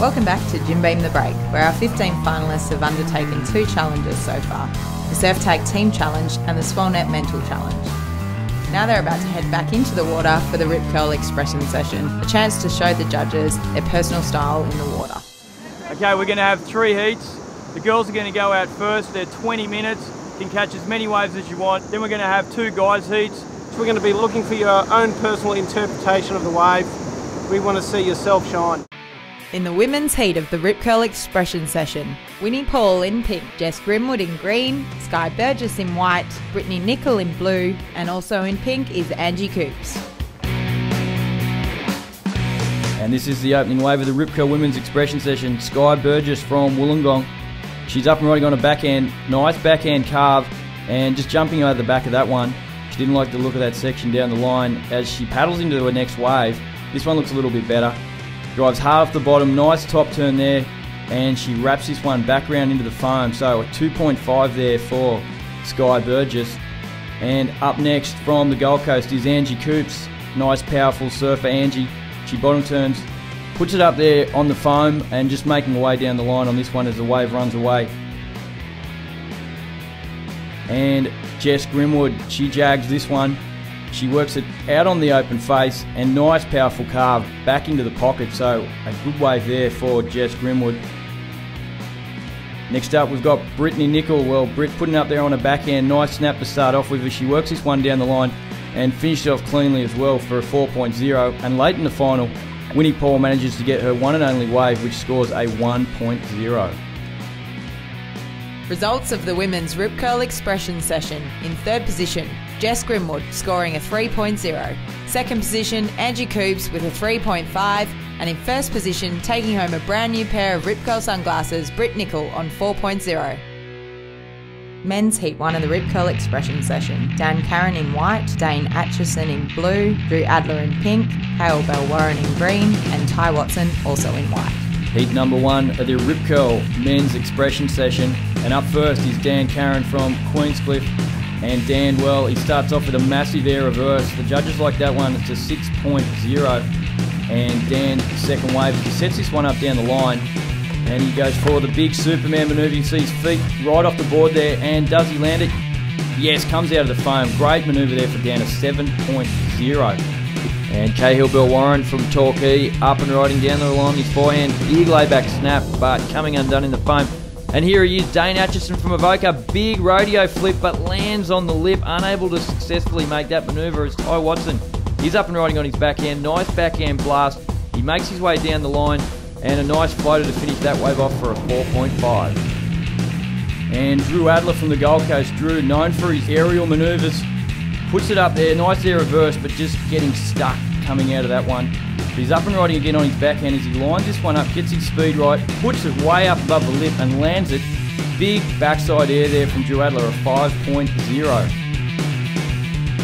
Welcome back to Jim Beam the Break, where our 15 finalists have undertaken 2 challenges so far, the Surf Tag Team Challenge and the Swell Net Mental Challenge. Now they're about to head back into the water for the Rip Curl Expression session, a chance to show the judges their personal style in the water. Okay, we're going to have 3 heats. The girls are going to go out first. They're 20 minutes. You can catch as many waves as you want. Then we're going to have 2 guys heats. So we're going to be looking for your own personal interpretation of the wave. We want to see yourself shine. In the women's heat of the Rip Curl Expression session, Winnie Paul in pink, Jess Grimwood in green, Sky Burgess in white, Brittany Nicol in blue, and also in pink is Angie Coops. And this is the opening wave of the Rip Curl Women's Expression session. Sky Burgess from Wollongong. She's up and riding on a backhand, nice backhand carve, and just jumping over the back of that one. She didn't like the look of that section down the line as she paddles into her next wave. This one looks a little bit better. Drives hard off the bottom, nice top turn there, and she wraps this one back around into the foam. So a 2.5 there for Sky Burgess. And up next from the Gold Coast is Angie Coops. Nice powerful surfer Angie. She bottom turns, puts it up there on the foam and just making her way down the line on this one as the wave runs away. And Jess Grimwood, she jags this one. She works it out on the open face and nice powerful carve back into the pocket, so a good wave there for Jess Grimwood. Next up we've got Brittany Nicol. Well, Britt putting up there on a backhand, nice snap to start off with as she works this one down the line and finished off cleanly as well for a 4.0. And late in the final, Winnie Paul manages to get her one and only wave, which scores a 1.0. Results of the women's Rip Curl Expression session. In third position, Jess Grimwood scoring a 3.0. Second position, Angie Coops with a 3.5. And in first position, taking home a brand new pair of Rip Curl sunglasses, Britt Nicol on 4.0. Men's Heat 1 of the Rip Curl Expression session. Dan Carron in white, Dane Atchison in blue, Drew Adler in pink, Hale Bell Warren in green, and Ty Watson also in white. Heat number 1 of the Rip Curl Men's Expression session. And up first is Dan Carron from Queenscliff. And Dan, well, he starts off with a massive air reverse. The judges like that one. It's a 6.0. And Dan, second wave, he sets this one up down the line. And he goes for the big Superman manoeuvre. You see his feet right off the board there. And does he land it? Yes, comes out of the foam. Great manoeuvre there for Dan, a 7.0. And Cahill Bell Warren from Torquay up and riding down the line. His forehand, big layback snap, but coming undone in the foam. And here he is, Dane Atchison from Evoke, a big rodeo flip, but lands on the lip, unable to successfully make that manoeuvre as Ty Watson. He's up and riding on his backhand, nice backhand blast. He makes his way down the line, and a nice floater to finish that wave off for a 4.5. And Drew Adler from the Gold Coast. Drew, known for his aerial manoeuvres, puts it up there, nice air reverse, but just getting stuck coming out of that one. He's up and riding again on his backhand as he lines this one up, gets his speed right, puts it way up above the lip and lands it. Big backside air there from Drew Adler, a 5.0.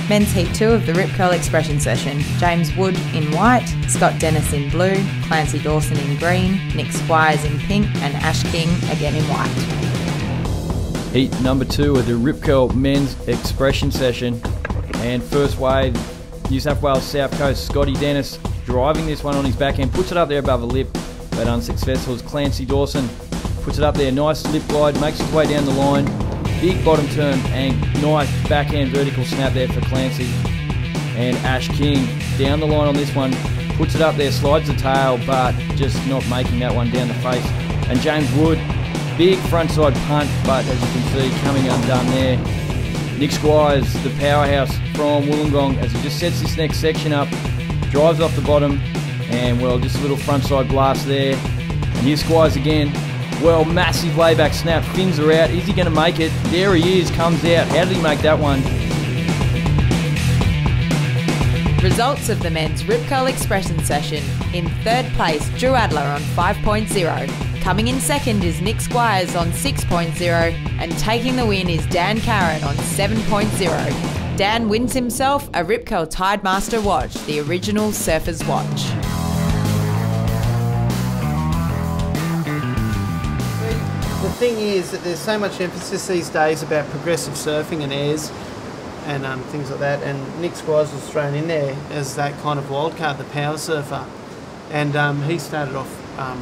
Men's Heat 2 of the Rip Curl Expression session. James Wood in white, Scott Dennis in blue, Clancy Dawson in green, Nick Squires in pink, and Ash King again in white. Heat number 2 of the Rip Curl Men's Expression session. And first wave, New South Wales South Coast, Scotty Dennis driving this one on his backhand, puts it up there above the lip, but unsuccessful as Clancy Dawson puts it up there, nice slip glide, makes his way down the line, big bottom turn and nice backhand vertical snap there for Clancy. And Ash King down the line on this one, puts it up there, slides the tail, but just not making that one down the face. And James Wood, big frontside punt, but as you can see, coming undone there. Nick Squires, the powerhouse from Wollongong, as he just sets this next section up, drives off the bottom, and well, just a little frontside blast there. And here's Squires again. Well, massive layback snap, fins are out. Is he going to make it? There he is, comes out. How did he make that one? Results of the men's Rip Curl Expression session. In third place, Drew Adler on 5.0. Coming in second is Nick Squires on 6.0. And taking the win is Dan Carron on 7.0. Dan wins himself a Rip Curl Tidemaster watch, the original surfer's watch. The thing is that there's so much emphasis these days about progressive surfing and airs and things like that, and Nick Squires was thrown in there as that kind of wild card, the power surfer. And he started off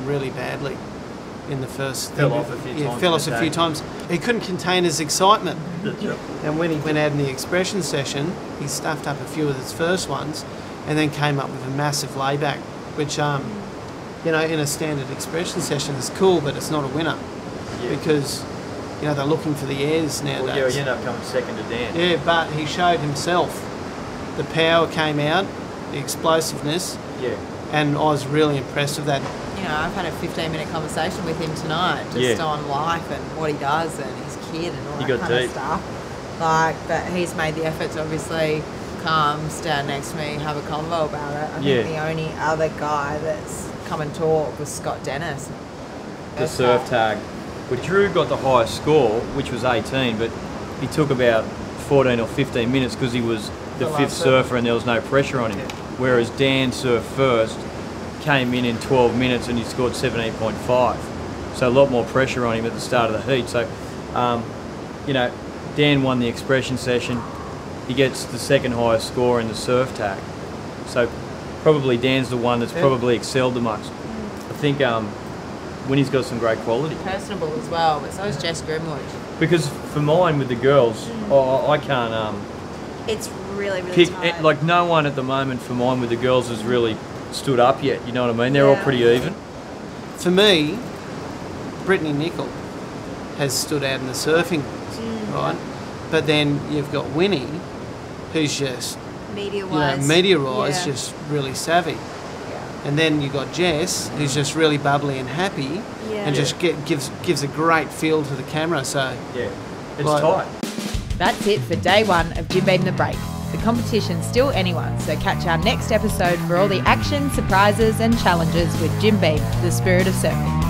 really badly in the first. Fell off a few times. Fell off a few times. He couldn't contain his excitement. Yep. And when he went out in the expression session, he stuffed up a few of his first ones, and then came up with a massive layback, which in a standard expression session is cool, but it's not a winner because they're looking for the airs nowadays. Well, you end up coming second to Dan. Yeah, but he showed himself. The power came out, the explosiveness. Yeah. And I was really impressed with that. I've had a 15-minute conversation with him tonight, just on life and what he does and his kid and all that kind of stuff. But he's made the effort to obviously come, stand next to me, have a convo about it. I think the only other guy that's come and talk was Scott Dennis. The surf tag. Well, Drew got the highest score, which was 18, but he took about 14 or 15 minutes because he was the fifth surfer and there was no pressure on him. Whereas Dan surfed first, came in 12 minutes and he scored 17.5. So a lot more pressure on him at the start of the heat. So, Dan won the expression session. He gets the second highest score in the surf tag. So probably Dan's the one that's probably excelled the most. I think Winnie's got some great quality. Personable as well, but so is Jess Grimwood. Because for mine with the girls, I can't it's really pick tight. like no one at the moment for mine with the girls has really stood up yet. You know what I mean? They're all pretty even. For me, Brittany Nicol has stood out in the surfing, right? But then you've got Winnie, who's just media-wise, just really savvy. And then you've got Jess, who's just really bubbly and happy, and just gives a great feel to the camera. So it's tight. That's it for day one of Jim Beam the Break. The competition's still anyone's, so catch our next episode for all the action, surprises and challenges with Jim Beam, the spirit of surfing.